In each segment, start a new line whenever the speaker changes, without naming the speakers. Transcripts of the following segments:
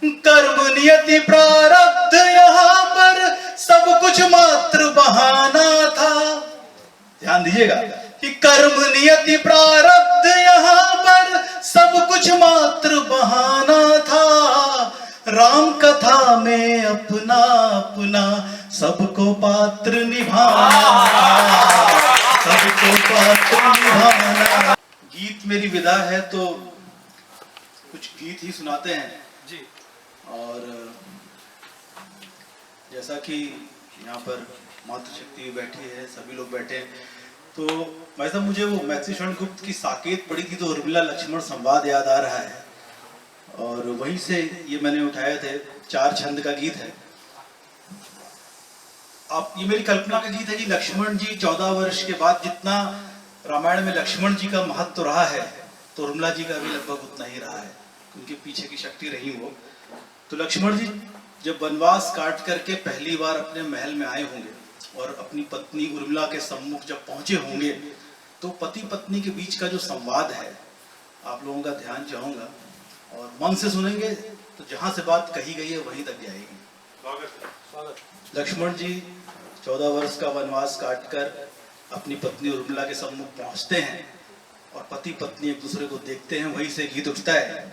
कर्म नियति प्रारब्ध यहाँ पर सब कुछ मात्र बहाना था। ध्यान दीजिएगा कि कर्म नियति प्रारब्ध यहाँ पर सब कुछ मात्र बहाना था। राम कथा में अपना अपना सबको पात्र निभाना, सबको पात्र निभाना। गीत मेरी विदा है तो कुछ गीत ही सुनाते हैं जी। और जैसा कि यहाँ पर मातृशक्ति बैठी है, सभी लोग बैठे हैं, तो भाई साहब मुझे वो महर्षि शरणगुप्त की साकेत पढ़ी थी तो उर्मिला लक्ष्मण संवाद याद आ रहा है, और वहीं से ये मैंने उठाए थे। 4 छंद का गीत है। आप, ये मेरी कल्पना का गीत है कि लक्ष्मण जी 14 वर्ष के बाद जितना रामायण में लक्ष्मण जी का महत्व रहा है तो उर्मिला जी का भी लगभग उतना ही रहा है, उनके पीछे की शक्ति रही वो। तो लक्ष्मण जी जब वनवास काट करके पहली बार अपने महल में आए होंगे और अपनी पत्नी उर्मिला के सम्मुख जब पहुंचे होंगे तो पति पत्नी के बीच का जो संवाद है, आप लोगों का ध्यान चाहूंगा और मन से सुनेंगे तो जहां से बात कही गई है वहीं तक जाएगी। लक्ष्मण जी 14 वर्ष का वनवास काटकर अपनी पत्नी उर्मिला के सम्मुख पहुंचते हैं और पति पत्नी एक दूसरे को देखते हैं। वहीं से गीत उठता है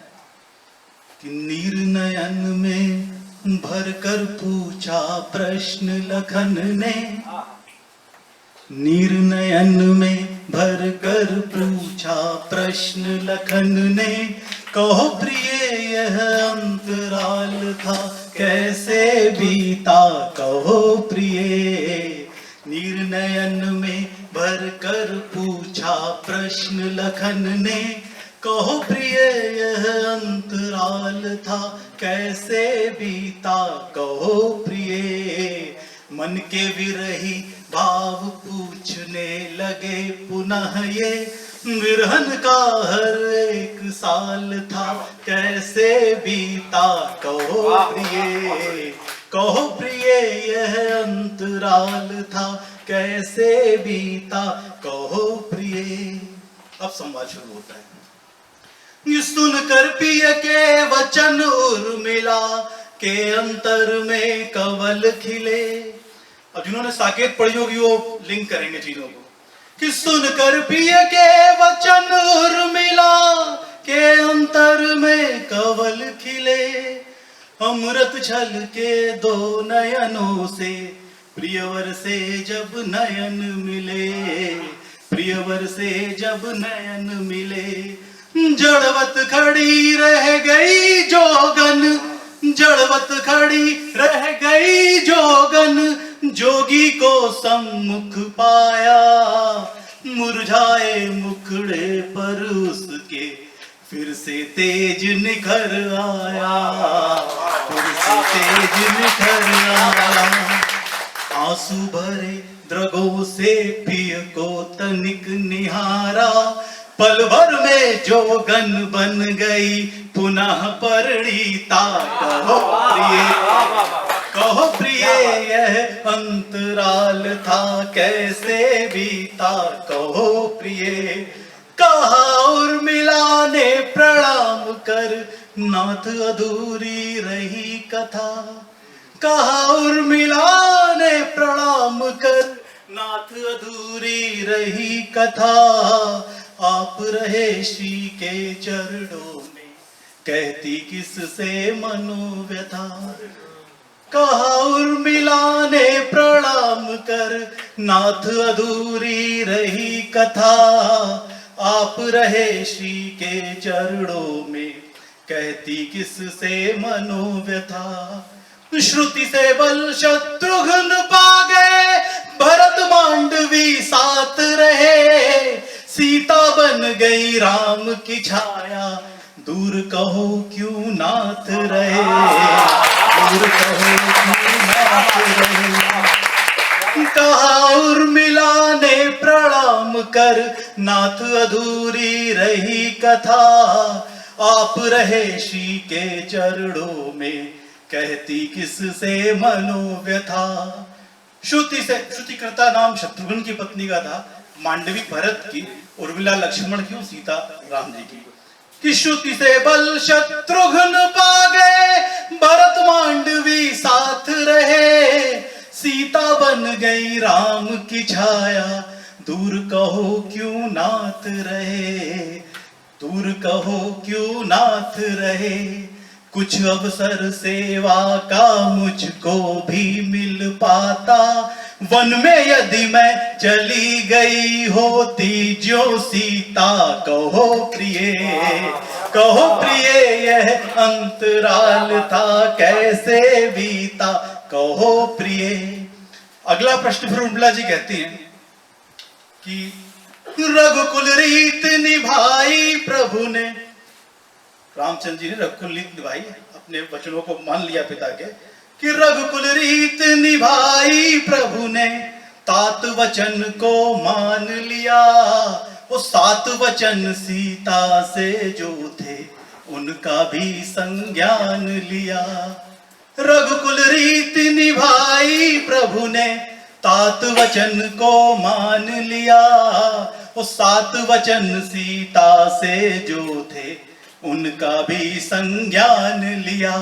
कि निर्नयन में भर कर पूछा प्रश्न लखन ने, निर्नयन में भर कर पूछा प्रश्न लखन ने, कहो प्रिय यह अंतराल था कैसे बीता, कहो प्रिय। निर्नयन में भर कर पूछा प्रश्न लखन ने, कहो प्रिय यह अंतराल था कैसे बीता, कहो प्रिय। मन के विरही भाव पूछने लगे पुनः ये, विरहन का हर एक साल था कैसे बीता, कहो प्रिय। कहो प्रिय यह अंतराल था कैसे बीता, कहो प्रिय। अब संवाद शुरू होता है। सुनकर पिय के वचन उर्मिला के अंतर में कवल खिले। अब जिन्होंने साकेत पढ़ी होगी वो लिंक करेंगे चीजों को कि सुनकर पिय के वचन उर्मिला के अंतर में कवल खिले, अमृत छल के दो नयनों से प्रियवर से जब नयन मिले, प्रियवर से जब नयन मिले। जड़वत खड़ी रह गई जोगन, जड़वत खड़ी रह गई जोगन, जोगी को सम्मुख पाया, मुरझाए मुखड़े पर उसके फिर से तेज निखर आया, फिर से तेज निखर आया। आंसू भरे द्रगों से पिय को तनिक निहारा, पल भर में जोगन बन गई पुनः परिणीता, कहो प्रिय, कहो प्रिय यह अंतराल था कैसे बीता, कहो प्रिय। कहा उर्मिला ने प्रणाम कर नाथ अधूरी रही कथा, कहा उर्मिला ने प्रणाम कर नाथ अधूरी रही कथा। आप रहे श्री के चरणों में कहती किससे मनोव्यथा, कहा उर्मिला ने प्रणाम कर नाथ अधूरी रही कथा। आप रहे श्री के चरणों में कहती किससे मनोव्यथा। श्रुति से बल शत्रुघ्न पा गए, भरत मांडवी साथ रहे, सीता बन गई राम की छाया, दूर कहो क्यों नाथ रहे, दूर कहो क्यों नाथ रहे। कहा उर्मिला ने प्रणाम कर नाथ अधूरी रही कथा, आप रहे श्री के चरणों में कहती किससे मनोव्यथा। श्रुति से, श्रुति करता नाम शत्रुघ्न की पत्नी का था, मांडवी भरत की, उर्मिला लक्ष्मण की, सीता राम जी की। कि श्रुति से बल शत्रुघ्न पा गए, बन गई राम की छाया, दूर कहो क्यों नाथ रहे, दूर कहो क्यों नाथ रहे। कुछ अवसर सेवा का मुझको भी मिल पाता, वन में यदि मैं चली गई होती जो सीता। कहो प्रिय, कहो प्रिय यह अंतराल था कैसे बीता, कहो प्रिय। अगला प्रश्न फिर उर्मिला जी कहती हैं कि रघुकुल रीत निभाई प्रभु ने, रामचंद्र जी ने रघुकुल रीत निभाई, अपने वचनों को मान लिया पिता के, कि रघुकुल रीत निभाई प्रभु ने, तात वचन को मान लिया। वो 7 वचन सीता से जो थे उनका भी संज्ञान लिया। रघुकुल रीत निभाई प्रभु ने, तात वचन को मान लिया। वो 7 वचन सीता से जो थे उनका भी संज्ञान लिया।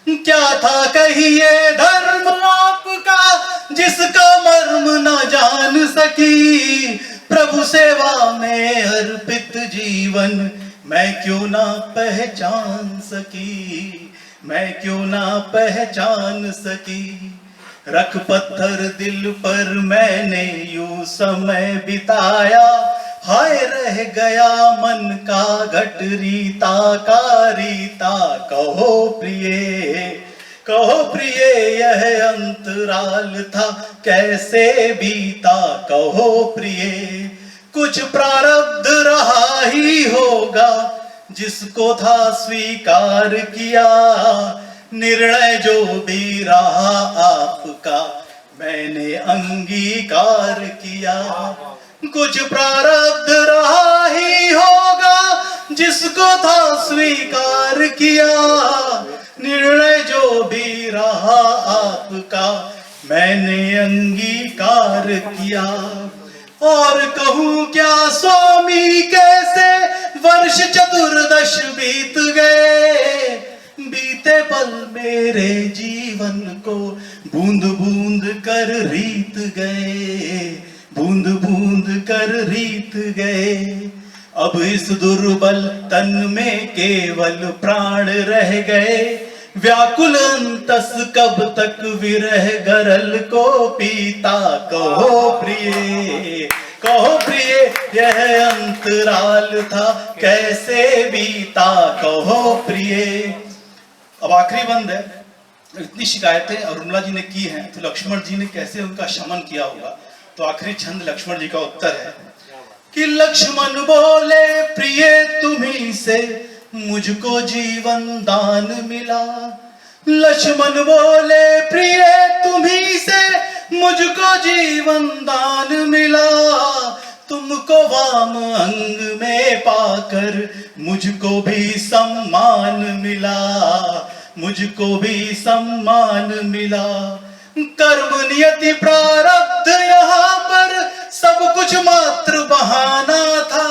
क्या था कहिए धर्म आपका जिसका मर्म न जान सकी, प्रभु सेवा में अर्पित जीवन मैं क्यों ना पहचान सकी, मैं क्यों ना पहचान सकी। रख पत्थर दिल पर मैंने यूं समय बिताया, हाय रह गया मन का घट रीता का रीता। कहो प्रिय, कहो प्रिय यह अंतराल था कैसे बीता, कहो प्रिय। कुछ प्रारब्ध रहा ही होगा जिसको था स्वीकार किया, निर्णय जो भी रहा आपका मैंने अंगीकार किया। कुछ प्रारब्ध रहा ही होगा जिसको था स्वीकार किया, निर्णय जो भी रहा आपका मैंने अंगीकार किया। और कहूं क्या स्वामी कैसे वर्ष चतुर्दश बीत गए, बीते पल मेरे जीवन को बूंद बूंद कर रीत गए, बूंद बूंद कर रीत गए। अब इस दुर्बल तन में केवल प्राण रह गए, व्याकुल अंतस कब तक विरह गरल को पीता। कहो प्रिय, कहो प्रिय यह अंतराल था कैसे बीता, कहो प्रिय। अब आखिरी बंद है। इतनी शिकायतें उर्मिला जी ने की हैं तो लक्ष्मण जी ने कैसे उनका शमन किया होगा। तो आखिरी छंद लक्ष्मण जी का उत्तर है कि लक्ष्मण बोले प्रिय तुम्हीं से मुझको जीवन दान मिला। लक्ष्मण बोले प्रिय तुम्हीं से मुझको जीवन दान मिला। तुमको वाम अंग में पाकर मुझको भी सम्मान मिला, मुझको भी सम्मान मिला। कर्म नियति प्रारब्ध यहाँ पर सब कुछ मात्र बहाना था।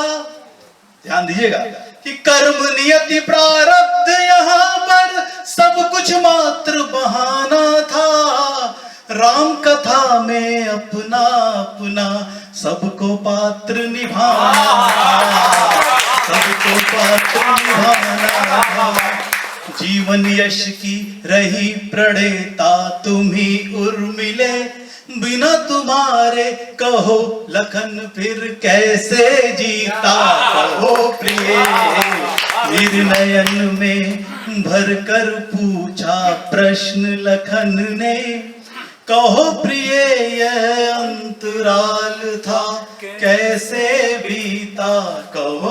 ध्यान दीजिएगा कि कर्म नियति प्रारब्ध यहाँ पर सब कुछ मात्र बहाना था। राम कथा में अपना अपना सबको पात्र निभाना था, सबको पात्र निभाना था। जीवन यश की रही प्रणेता तुम ही उर्मिले, बिना तुम्हारे कहो लखन फिर कैसे जीता। कहो प्रिय निर्नयन में भर कर पूछा प्रश्न लखन ने। कहो प्रिय यह अंतराल था कैसे बीता, कहो